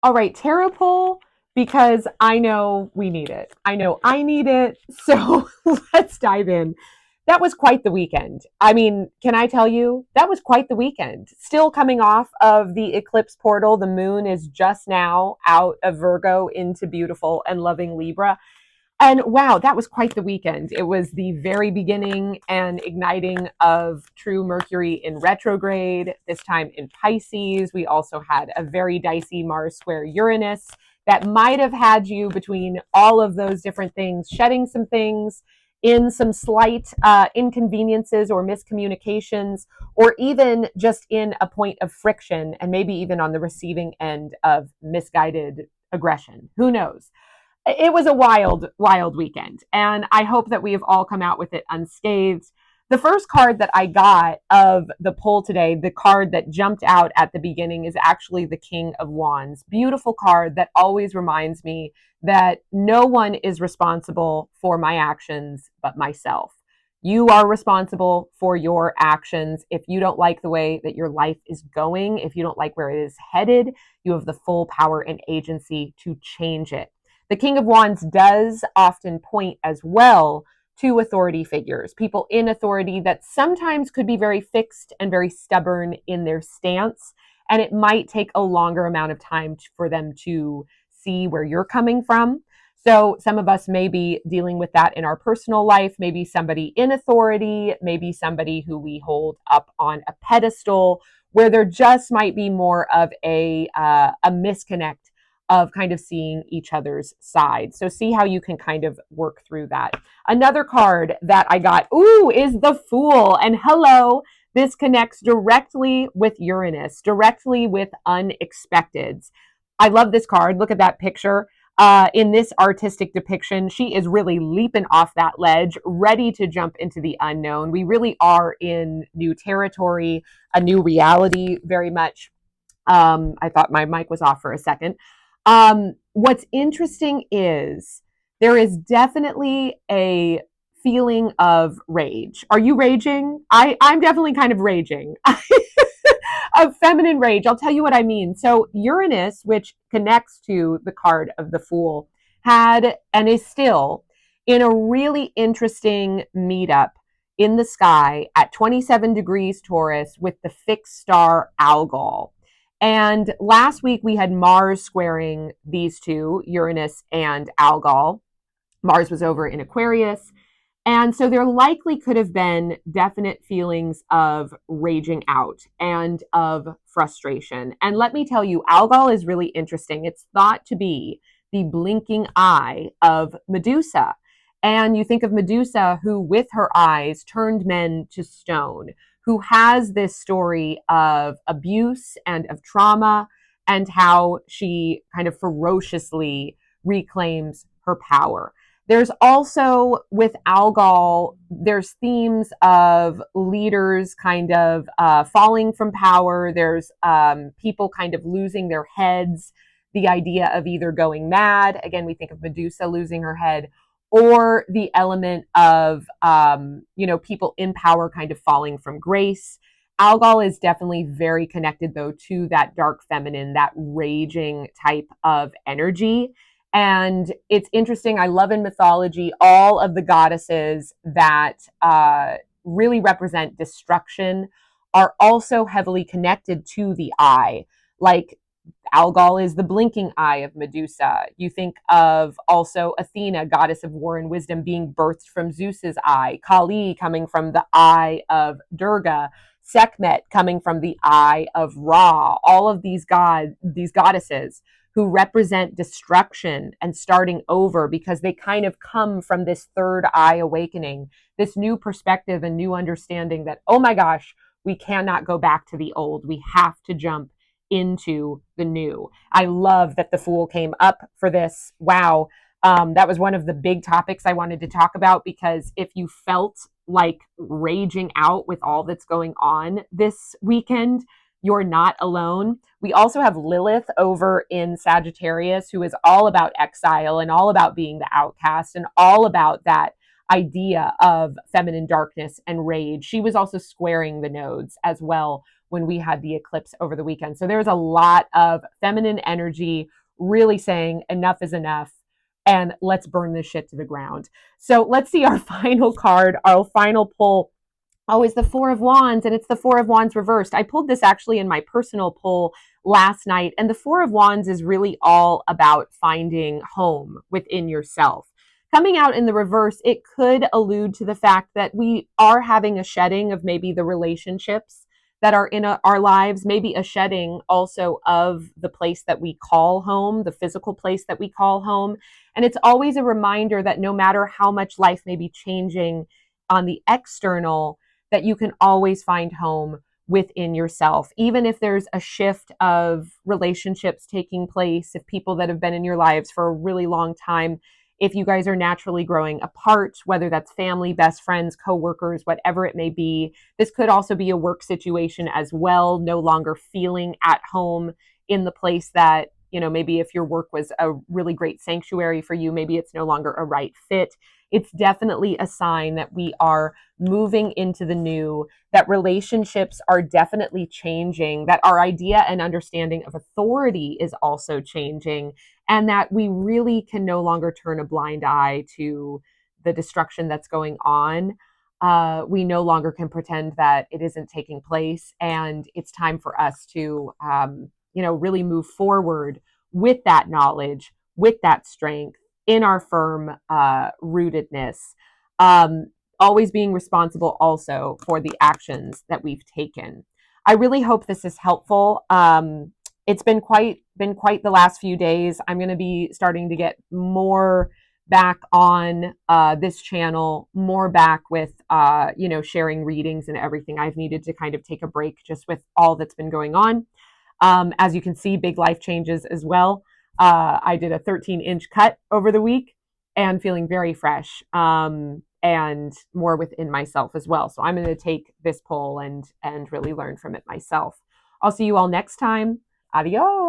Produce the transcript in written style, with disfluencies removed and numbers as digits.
All right, Terra poll, because I know we need it. I know I need it. So let's dive in. That was quite the weekend. I mean, can I tell you, that was quite the weekend. Still coming off of the eclipse portal, the moon is just now out of Virgo into beautiful and loving Libra. And wow, that was quite the weekend. It was the very beginning and igniting of true Mercury in retrograde, this time in Pisces. We also had a very dicey Mars square Uranus that might have had you between all of those different things, shedding some things, in some slight inconveniences or miscommunications, or even just in a point of friction, and maybe even on the receiving end of misguided aggression. Who knows? It was a wild, wild weekend. And I hope that we have all come out with it unscathed. The first card that I got of the poll today, the card that jumped out at the beginning, is actually the King of Wands. Beautiful card that always reminds me that no one is responsible for my actions but myself. You are responsible for your actions. If you don't like the way that your life is going, if you don't like where it is headed, you have the full power and agency to change it. The King of Wands does often point as well to authority figures, people in authority that sometimes could be very fixed and very stubborn in their stance. And it might take a longer amount of time for them to see where you're coming from. So some of us may be dealing with that in our personal life, maybe somebody in authority, maybe somebody who we hold up on a pedestal, where there just might be more of a misconnect of kind of seeing each other's side. So see how you can kind of work through that. Another card that I got, ooh, is the Fool. And hello, this connects directly with Uranus, directly with unexpecteds. I love this card. Look at that picture. In this artistic depiction, she is really leaping off that ledge, ready to jump into the unknown. We really are in new territory, a new reality, very much. I thought my mic was off for a second. What's interesting is there is definitely a feeling of rage. Are you raging? I'm definitely kind of raging. Of feminine rage. I'll tell you what I mean. So Uranus, which connects to the card of the Fool, had and is still in a really interesting meetup in the sky at 27 degrees Taurus with the fixed star Algol. And last week we had Mars squaring these two, Uranus and Algol. Mars was over in Aquarius. And so there likely could have been definite feelings of raging out and of frustration. And let me tell you, Algol is really interesting. It's thought to be the blinking eye of Medusa. And you think of Medusa, who with her eyes turned men to stone, who has this story of abuse and of trauma, and how she kind of ferociously reclaims her power. There's also with Algol, there's themes of leaders kind of falling from power. There's people kind of losing their heads. The idea of either going mad, again, we think of Medusa losing her head, or the element of people in power kind of falling from grace. Algol is definitely very connected though to that dark feminine, that raging type of energy. And it's interesting. I love in mythology all of the goddesses that really represent destruction are also heavily connected to the eye. Like Algol is the blinking eye of Medusa. You think of also Athena, goddess of war and wisdom, being birthed from Zeus's eye. Kali coming from the eye of Durga. Sekhmet coming from the eye of Ra. All of these goddesses who represent destruction and starting over because they kind of come from this third eye awakening, this new perspective and new understanding that, oh my gosh, we cannot go back to the old. We have to jump into the new. I love that the Fool came up for this. Wow. That was one of the big topics I wanted to talk about, because if you felt like raging out with all that's going on this weekend, you're not alone. We also have Lilith over in Sagittarius, who is all about exile and all about being the outcast and all about that idea of feminine darkness and rage. She was also squaring the nodes as well when we had the eclipse over the weekend. So there's a lot of feminine energy really saying enough is enough and let's burn this shit to the ground. So let's see our final card, our final pull. Oh, is the Four of Wands, and it's the Four of Wands reversed. I pulled this actually in my personal pull last night, and the Four of Wands is really all about finding home within yourself. Coming out in the reverse, it could allude to the fact that we are having a shedding of maybe the relationships that are in our lives, maybe a shedding also of the place that we call home, the physical place that we call home. And it's always a reminder that no matter how much life may be changing on the external, that you can always find home within yourself. Even if there's a shift of relationships taking place, if people that have been in your lives for a really long time, if you guys are naturally growing apart, whether that's family, best friends, coworkers, whatever it may be. This could also be a work situation as well, no longer feeling at home in the place that, maybe if your work was a really great sanctuary for you, maybe it's no longer a right fit. It's definitely a sign that we are moving into the new, that relationships are definitely changing, that our idea and understanding of authority is also changing, and that we really can no longer turn a blind eye to the destruction that's going on. We no longer can pretend that it isn't taking place, and it's time for us to, really move forward with that knowledge, with that strength, in our firm rootedness. Always being responsible also for the actions that we've taken. I really hope this is helpful. It's been quite the last few days. I'm going to be starting to get more back on this channel, more back with sharing readings and everything. I've needed to kind of take a break just with all that's been going on. As you can see, big life changes as well. I did a 13-inch cut over the week and feeling very fresh and more within myself as well. So I'm going to take this poll and really learn from it myself. I'll see you all next time. Adios.